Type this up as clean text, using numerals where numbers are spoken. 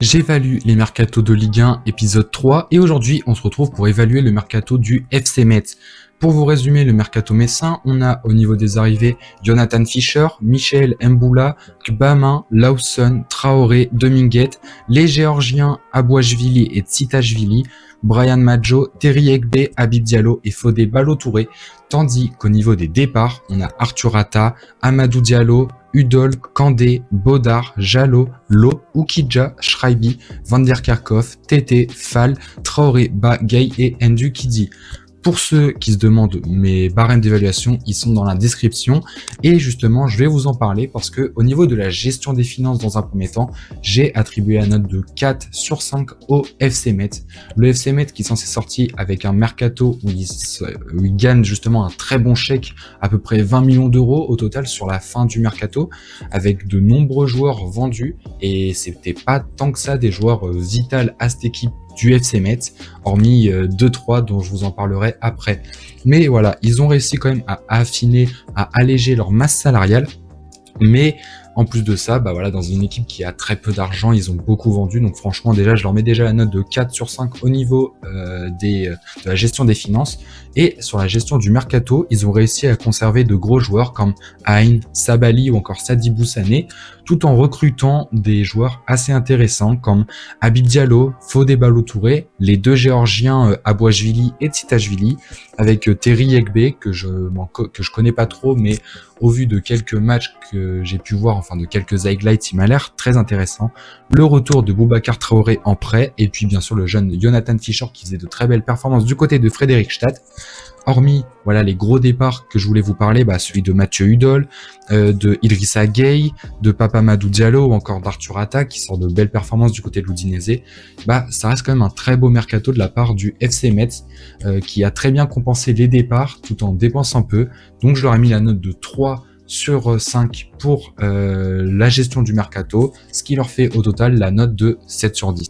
J'évalue les mercatos de Ligue 1 épisode 3 et aujourd'hui on se retrouve pour évaluer le mercato du FC Metz. Pour vous résumer le mercato messin, on a au niveau des arrivées Jonathan Fischer, Michel Mboula, Kbamin, Lawson, Traoré, Dominguez, les Géorgiens Abouachvili et Tsitashvili, Brian Maggio, Terry Egbe, Habib Diallo et Fodé Ballo-Touré, tandis qu'au niveau des départs, on a Arthur Atta, Amadou Diallo, Udol, Kandé, Bodar, Jallo, Lo, Oukidja, Schreiby, Van der Kerkhoff, Tété, Fall, Traoré, Ba, Gay et Ndu Kidi. Pour ceux qui se demandent mes barèmes d'évaluation, ils sont dans la description et justement je vais vous en parler parce que au niveau de la gestion des finances dans un premier temps, j'ai attribué la note de 4 sur 5 au FC Metz. Le FC Metz qui s'en est sorti avec un mercato où il gagne justement un très bon chèque, à peu près 20 millions d'euros au total sur la fin du mercato, avec de nombreux joueurs vendus et c'était pas tant que ça des joueurs vitaux à cette équipe du FC Metz, hormis 2-3 dont je vous en parlerai après. Mais voilà, ils ont réussi quand même à affiner, à alléger leur masse salariale. Mais en plus de ça, voilà, dans une équipe qui a très peu d'argent, ils ont beaucoup vendu. Donc franchement, déjà, je leur mets déjà la note de 4 sur 5 au niveau de la gestion des finances. Et sur la gestion du mercato, ils ont réussi à conserver de gros joueurs comme Aïn, Sabali ou encore Sadibou Sané, tout en recrutant des joueurs assez intéressants comme Habib Diallo, Fodé Ballo-Touré, les deux Géorgiens Abouachvili et Tsitashvili, avec Terry Egbe que je connais pas trop, mais au vu de quelques matchs que j'ai pu voir, enfin de quelques highlights, il m'a l'air très intéressant. Le retour de Boubacar Traoré en prêt, et puis bien sûr le jeune Jonathan Fischer qui faisait de très belles performances du côté de Fredrikstad. Hormis voilà les gros départs que je voulais vous parler, celui de Mathieu Udol, de Idrissa Gueye, de Amadou Diallo ou encore d'Arthur Atta qui sort de belles performances du côté de l'Udinese, ça reste quand même un très beau mercato de la part du FC Metz qui a très bien compensé les départs tout en dépensant peu. Donc je leur ai mis la note de 3 sur 5 pour la gestion du mercato, ce qui leur fait au total la note de 7 sur 10.